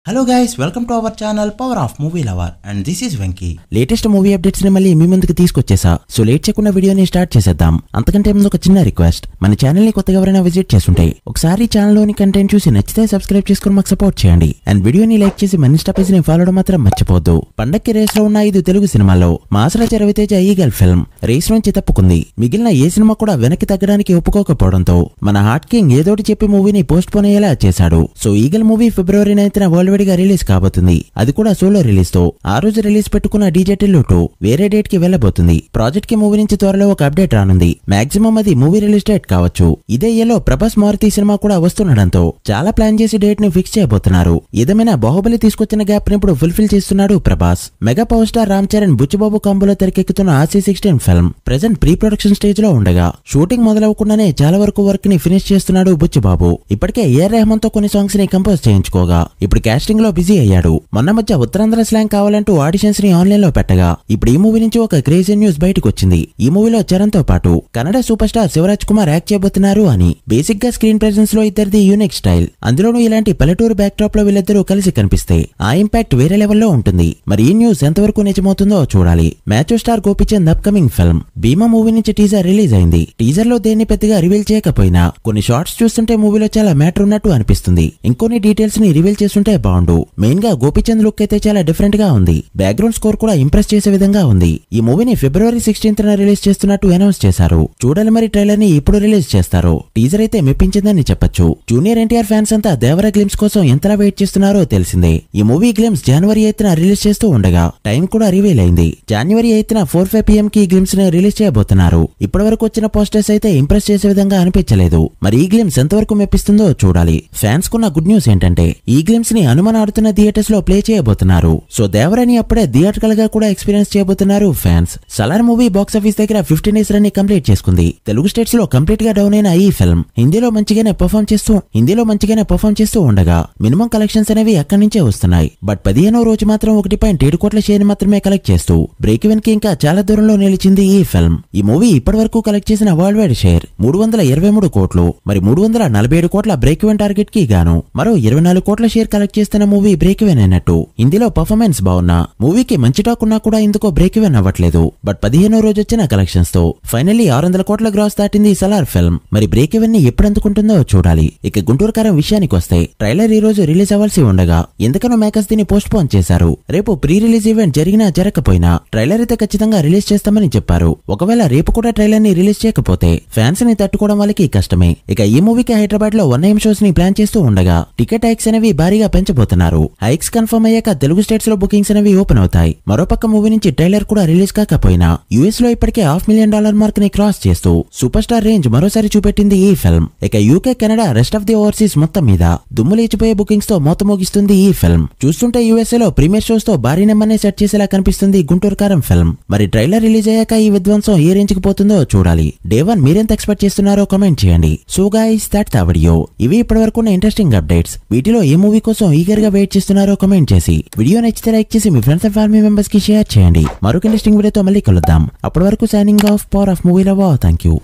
Hello guys, welcome to our channel power of movie lover and this is Venky. Latest movie updates ని మళ్ళీ మీ ముందుకు తీసుకొచ్చేసా. So late చేయకుండా వీడియోని start చేసేద్దాం. అంతకంటే ముందు ఒక చిన్న రిక్వెస్ట్, మన ఛానల్ ని కొత్తగా ఎవరైనా విజిట్ చేస్తుంటే ఒకసారి ఛానల్ లోని కంటెంట్ చూసి నచ్చితే సబ్స్క్రైబ్ చేసుకుని మాకు సపోర్ట్ చేయండి. అండ్ వీడియోని లైక్ చేసి మన ఇన్స్టా పేజ్ ని ఫాలో అవడం మాత్రం మర్చిపోవద్దు. పండక్కి రేస్ లో ఉన్న 5 తెలుగు సినిమాల్లో మాసరాజ రవితేజ ఈగల్ ఫిల్మ్ రేస్ నుంచి తప్పుకుంది. మిగిలిన ఏ సినిమా కూడా వెనక్కి తగ్గడానికి ఒప్పుకోకపోవడంతో మన హార్ట్ కింగ్ ఏదోటి చెప్పి మూవీని పోస్ట్ పోన్ అయ్యేలా చేశాడు. సో ఈగల్ మూవీ ఫిబ్రవరి 9న వరల్డ్ వైడ్ గా రిలీజ్ కాబోతుంది. అది కూడా సోలో రిలీజ్ తో ఆ రోజు రిలీజ్ పెట్టుకున్న డీజే టిల్లు 2 వేరే డేట్ కి వెళ్లబోతుంది. ప్రాజెక్ట్ కి మూవీ నుంచి త్వరలో ఒక అప్డేట్ రానుంది. మాక్సిమం అది మూవీ రిలీజ్ డేట్ కావచ్చు. ఇదే ఏలో ప్రభాస్ మారుతి సినిమా కూడా వస్తుండడంతో చాలా ప్లాన్ చేసి డేట్ ని ఫిక్స్ చేయబోతున్నారు. ఏదేమైనా బాహుబలి తీసుకొచ్చిన గ్యాప్ ని ఇప్పుడు ఫుల్ఫిల్ చేస్తున్నాడు Prabhas. Mega power star Ram Charan Buchibabu కాంబోలో తెరకెక్కుతున్న RC16 film present pre production stage లో ఉండగా షూటింగ్ మొదలవకుండానే చాలా వరకు వర్క్ ని ఫినిష్ చేస్తున్నాడు బుచ్చిబాబు. ఇప్పటికే AR రెహమాన్ తో కొన్ని సాంగ్స్ ని కంపోజ్ చేయించుకోగా ఇప్పుడు కాస్టింగ్ లో బిజీ అయ్యాడు. మొన్న మధ్య ఉత్తరాంధ్ర స్లాంగ్ కావాలంటూ ఆడిషన్స్ ని ఆన్లైన్ లో పెట్టగా ఇప్పుడు ఈ మూవీ నుంచి ఒక క్రేజీ న్యూస్ బయటకు వచ్చింది. ఈ మూవీలో చరణ్ తో పాటు Kannada super star Shivaraj Kumar act చేయబోతున్నారు అని. బేసిక్ గా స్క్రీన్ ప్రెజెన్స్ లో ఇద్దరిది యూనిక్ స్టైల్. అందులోనూ ఇలాంటి పల్లెటూరు బ్యాక్ డ్రాప్ లో వీళ్ళిద్దరూ కలిసి కనిపిస్తే ఆ ఇంపాక్ట్ వేరే లెవెల్లో ఉంటుంది. మరి ఈ న్యూస్ ఎంతవరకు నిజమవుతుందో చూడాలి. మ్యాచో స్టార్ గోపిచంద్ అప్కమింగ్ ఫిల్మ్ భీమా మూవీ నుంచి టీజర్ రిలీజ్ అయింది. టీజర్ లో దేన్ని పెద్దగా రివీల్ చేయకపోయినా కొన్ని షార్ట్స్ చూస్తుంటే మూవీలో చాలా మ్యాటర్ ఉన్నట్టు అనిపిస్తుంది. ఇంకొన్ని డీటెయిల్స్ ని రివీల్ చేస్తుంటే బాగుండు. మెయిన్ గా గోపిచంద్ లుక్ అయితే చాలా డిఫరెంట్ గా ఉంది. బ్యాక్గ్రౌండ్ స్కోర్ కూడా ఇంప్రెస్ చేసే విధంగా ఉంది. ఈ మూవీని ఫిబ్రవరి 16న రిలీజ్ చేస్తున్నట్టు అనౌన్స్ చేశారు. చూడాలి మరి ట్రైలర్ ని ఇప్పుడు రిలీజ్ చేస్తారు. టీజర్ అయితే మెప్పించిందని చెప్పొచ్చు. జూనియర్ ఎన్టీఆర్ ఫ్యాన్స్ అంతా దేవరా గ్లిమ్స్ కోసం ఎంతలా వెయిట్ చేస్తున్నారో తెలిసిందే. ఈ మూవీ గ్లిమ్స్ జనవరి 8న రిలీజ్ చేస్తూ ఉండగా టైం కూడా రివీల్ అయింది. జనవరి 8న 4:05 PM కి గ్లిమ్స్ ని రిలీజ్ చేయబోతున్నారు. ఇప్పటి వరకు వచ్చిన పోస్టర్స్ అయితే ఇంప్రెస్ చేసే విధంగా అనిపించలేదు. మరి ఈ గ్లిమ్స్ ఎంతవరకు మెప్పిస్తుందో చూడాలి. ఫ్యాన్స్ కున్న గుడ్ న్యూస్ ఏంటంటే ఈ గ్లిమ్స్ ని హనుమాన్ ఆడుతున్న థియేటర్స్ లో ప్లే చేయబోతున్నారు. సో దేవరాని అప్పుడే థియేటర్కల్ గా కూడా ఎక్స్పీరియన్స్ చేయబోతున్నారు fans. Salaar movie box office దగ్గర 15 డేస్ రన్ ని కంప్లీట్ చేసుకుంది. తెలుగు స్టేట్స్ లో కంప్లీట్ గా డౌన్ అయిన ఈ ఫిల్మ్ హిందీలో మంచిగానే పర్ఫార్మ్ చేస్తూ ఉండగా మినిమం కలెక్షన్స్ అనేవి అక్కడి నుంచే వస్తున్నాయి. బట్ 15వ రోజు మాత్రం 1.7 కోట్ల షేర్ మాత్రమే కలెక్ట్ చేస్తూ బ్రేక్ ఈవెన్ కి ఇంకా చాలా దూరంలో నిలిచింది ఈ ఫిల్మ్. ఈ మూవీ ఇప్పటి వరకు కలెక్ట్ చేసిన వరల్డ్ వైడ్ షేర్ 323 కోట్లు. మరి 347 కోట్ల బ్రేక్ ఈవెన్ టార్గెట్ కి గాను మరో 24 కోట్ల షేర్ కలెక్ట్ చేస్తున్న మూవీ బ్రేక్ ఈవెన్ అయినట్టు. ఇందులో పర్ఫార్మెన్స్ బాగున్నా మూవీకి మంచి టాక్ ఉన్నా కూడా ఇందుకో బ్రేక్ ఈవెన్ అవ్వట్లేదు. బట్ 15వ రోజు వచ్చిన కలెక్షన్స్ తో ఫైనల్లీ 600 కోట్ల గ్రాస్ దాటింది సలార్ ఫిల్మ్. మరి బ్రేక్ ఈవెన్ ని ఎప్పుడు అందుకుంటుందో చూడాలి. ఇక గుంటూరు కారం విషయానికి వస్తే ట్రైలర్ ఈ రోజు రిలీజ్ అవ్వాల్సి ఉండగా ఎందుకనో మేకర్స్ దీన్ని పోస్ట్ పోన్ చేశారు. రేపు ప్రీ రిలీజ్ ఈవెంట్ జరిగినా జరగకపోయినా ట్రైలర్ అయితే ఖచ్చితంగా రిలీజ్ చేస్తామని చెప్పారు. ఒకవేళ రేపు కూడా ట్రైలర్ ని రిలీజ్ చేయకపోతే ఫ్యాన్స్ ని తట్టుకోవడం వాళ్ళకి కష్టమే. ఇక ఈ మూవీకి హైదరాబాద్ లో 1 AM షోస్ ని ప్లాన్ చేస్తూ ఉండగా టికెట్ హైక్స్ అనేవి భారీగా పెంచబోతున్నారు. హైక్స్ కన్ఫర్మ్ అయ్యాక తెలుగు స్టేట్స్ లో బుకింగ్స్ అనేవి ఓపెన్ అవుతాయి. మరోపక్క మూవీ నుంచి ట్రైలర్ కూడా రిలీజ్ కాకపోయినా US లో ఇప్పటికే $500,000 మార్క్ ని క్రాస్ చేస్తూ సూపర్ స్టార్ రేంజ్ మరోసారి చూపెట్టింది ఈ ఫిల్మ్. ఇక UK, Canada, rest of the overseas మొత్తం మీద దుమ్ము లేచిపోయే బుకింగ్స్ తో మోతమోగిస్తుంది ఈ ఫిల్మ్. చూస్తుంటే USA లో ప్రీమియర్ షోస్ తో భారీ నెంబర్నే సెట్ చేసేలా కనిపిస్తుంది గుంటూరు కారం ఫిల్మ్. మరి ట్రైలర్ రిలీజ్ అయ్యాక ఈ విధ్వంసం ఏ రేంజ్ కి పోతుందో చూడాలి. డే 1 మీరెంత ఎక్స్పెక్ట్ చేస్తున్నారో కామెంట్ చేయండి. So guys, that's the video. ఇవి ఇప్పటివరకు ఉన్న ఇంట్రెస్టింగ్ అప్డేట్స్. వీటిలో ఏ మూవీ కోసం ఈగర్ గా వెయిట్ చేస్తున్నారో కామెంట్ చేసి వీడియో నచ్చితే లైక్ చేసి మీ ఫ్రెండ్స్ అండ్ ఫ్యామిలీ మెంబర్స్ కి షేర్ చేయండి. మరొక ఇంట్రెస్టింగ్ వీడియోతో మళ్ళీ కలుద్దాం. అప్పటి వరకు signing off, power of movie lover. Thank you.